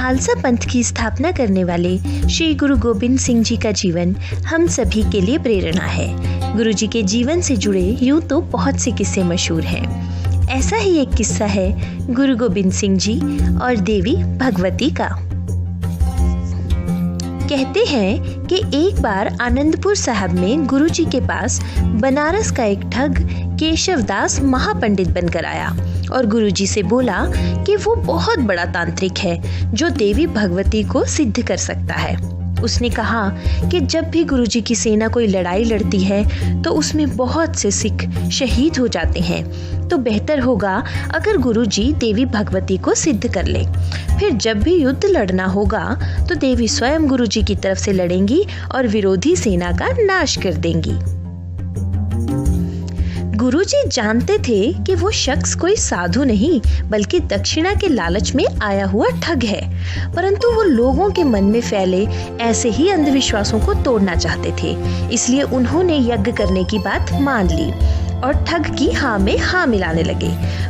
खालसा पंथ की स्थापना करने वाले श्री गुरु गोबिंद सिंह जी का जीवन हम सभी के लिए प्रेरणा है। गुरु जी के जीवन से जुड़े यूं तो बहुत से किस्से मशहूर हैं। ऐसा ही एक किस्सा है गुरु गोबिंद सिंह जी और देवी भगवती का। कहते हैं कि एक बार आनंदपुर साहब में गुरु जी के पास बनारस का एक ठग केशवदास महापंडित बनकर आया और गुरुजी से बोला कि वो बहुत बड़ा तांत्रिक है जो देवी भगवती को सिद्ध कर सकता है। उसने कहा कि जब भी गुरुजी की सेना कोई लड़ाई लड़ती है तो उसमें बहुत से सिख शहीद हो जाते हैं, तो बेहतर होगा अगर गुरुजी देवी भगवती को सिद्ध कर ले। फिर जब भी युद्ध लड़ना होगा तो देवी स्वयं गुरुजी की तरफ से लड़ेंगी और विरोधी सेना का नाश कर देंगी। गुरुजी जानते थे कि वो शख्स कोई साधु नहीं बल्कि दक्षिणा के लालच में आया हुआ ठग है, परंतु वो लोगों के मन में फैले ऐसे ही अंधविश्वासों को तोड़ना चाहते थे। इसलिए उन्होंने यज्ञ करने की बात मान ली और ठग की हाँ में हाँ मिलाने लगे।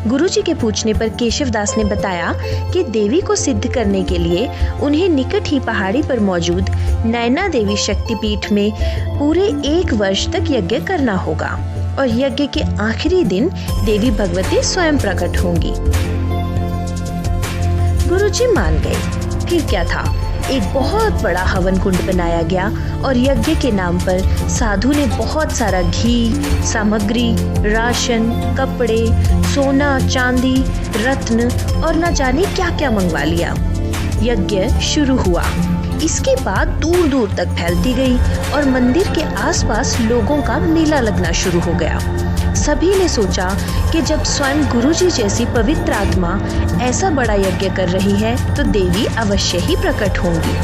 गुरुजी के पूछने पर केशवदास ने बताया कि देवी को सिद्ध करने के लिए उन्हें निकट ही पहाड़ी पर मौजूद नैना देवी शक्तिपीठ में पूरे 1 वर्ष तक यज्ञ करना होगा और यज्ञ के आखिरी दिन देवी भगवती स्वयं प्रकट होंगी। गुरुजी मान गए। फिर क्या था, एक बहुत बड़ा हवन कुंड बनाया गया और यज्ञ के नाम पर साधु ने बहुत सारा घी, सामग्री, राशन, कपड़े, सोना, चांदी, रत्न और न जाने क्या क्या मंगवा लिया। यज्ञ शुरू हुआ। इसके बाद दूर दूर तक फैलती गई और मंदिर के आसपास लोगों का मेला लगना शुरू हो गया। सभी ने सोचा कि जब स्वयं गुरुजी जैसी पवित्र आत्मा ऐसा बड़ा यज्ञ कर रही है तो देवी अवश्य ही प्रकट होंगी।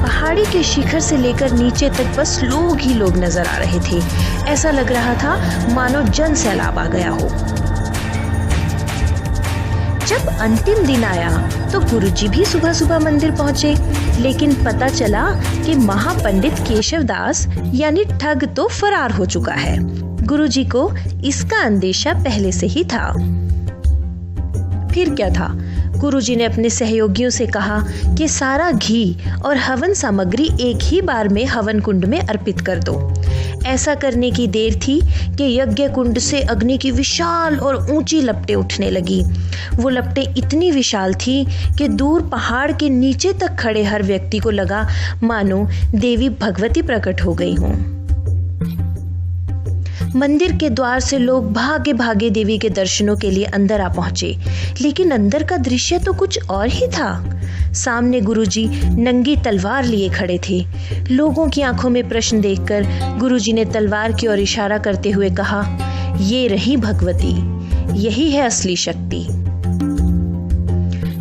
पहाड़ी के शिखर से लेकर नीचे तक बस लोग ही लोग नजर आ रहे थे। ऐसा लग रहा था मानो जन सैलाब आ गया हो। जब अंतिम दिन आया तो गुरुजी भी सुबह सुबह मंदिर पहुंचे, लेकिन पता चला कि महापंडित केशवदास यानी ठग तो फरार हो चुका है। गुरुजी को इसका अंदेशा पहले से ही था। फिर क्या था, गुरुजी ने अपने सहयोगियों से कहा कि सारा घी और हवन सामग्री एक ही बार में हवन कुंड में अर्पित कर दो। ऐसा करने की देर थी कि यज्ञ कुंड से अग्नि की विशाल और ऊंची लपटें उठने लगी। वो लपटें इतनी विशाल थी कि दूर पहाड़ के नीचे तक खड़े हर व्यक्ति को लगा मानो देवी भगवती प्रकट हो गई हों। मंदिर के द्वार से लोग भागे भागे देवी के दर्शनों के लिए अंदर आ पहुंचे, लेकिन अंदर का दृश्य तो कुछ और ही था। सामने गुरुजी नंगी तलवार लिए खड़े थे। लोगों की आंखों में प्रश्न देखकर गुरुजी ने तलवार की ओर इशारा करते हुए कहा, ये रही भगवती, यही है असली शक्ति।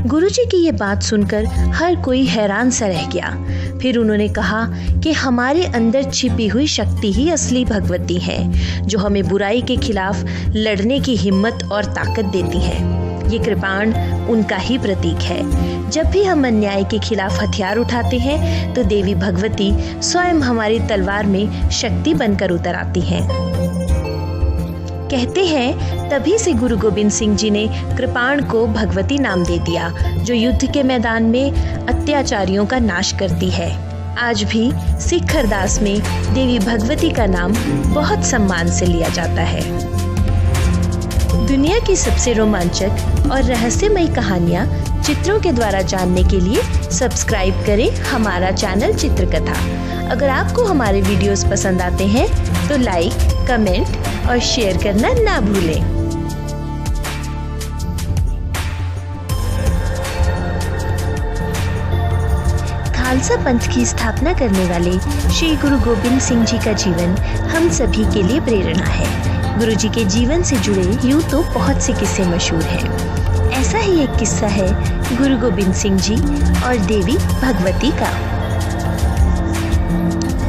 गुरुजी की ये बात सुनकर हर कोई हैरान सा रह गया। फिर उन्होंने कहा कि हमारे अंदर छिपी हुई शक्ति ही असली भगवती है, जो हमें बुराई के खिलाफ लड़ने की हिम्मत और ताकत देती है। ये कृपाण उनका ही प्रतीक है। जब भी हम अन्याय के खिलाफ हथियार उठाते हैं तो देवी भगवती स्वयं हमारी तलवार में शक्ति बनकर उतर आती हैं। कहते हैं तभी से गुरु गोबिंद सिंह जी ने कृपाण को भगवती नाम दे दिया, जो युद्ध के मैदान में अत्याचारियों का नाश करती है। आज भी सिख अरदास में देवी भगवती का नाम बहुत सम्मान से लिया जाता है। दुनिया की सबसे रोमांचक और रहस्यमयी कहानियाँ चित्रों के द्वारा जानने के लिए सब्सक्राइब करें हमारा चैनल चित्रकथा। अगर आपको हमारे वीडियोस पसंद आते हैं तो लाइक, कमेंट और शेयर करना ना भूलें। खालसा पंथ की स्थापना करने वाले श्री गुरु गोबिंद सिंह जी का जीवन हम सभी के लिए प्रेरणा है। गुरु जी के जीवन से जुड़े यूं तो बहुत से किस्से मशहूर हैं। ऐसा ही एक किस्सा है गुरु गोबिंद सिंह जी और देवी भगवती का।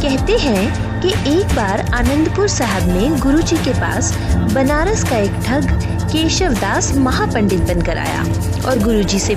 कहते हैं कि एक बार आनंदपुर साहब में गुरु जी के पास बनारस का एक ठग केशवदास महापंडित बनकर आया और गुरु जी से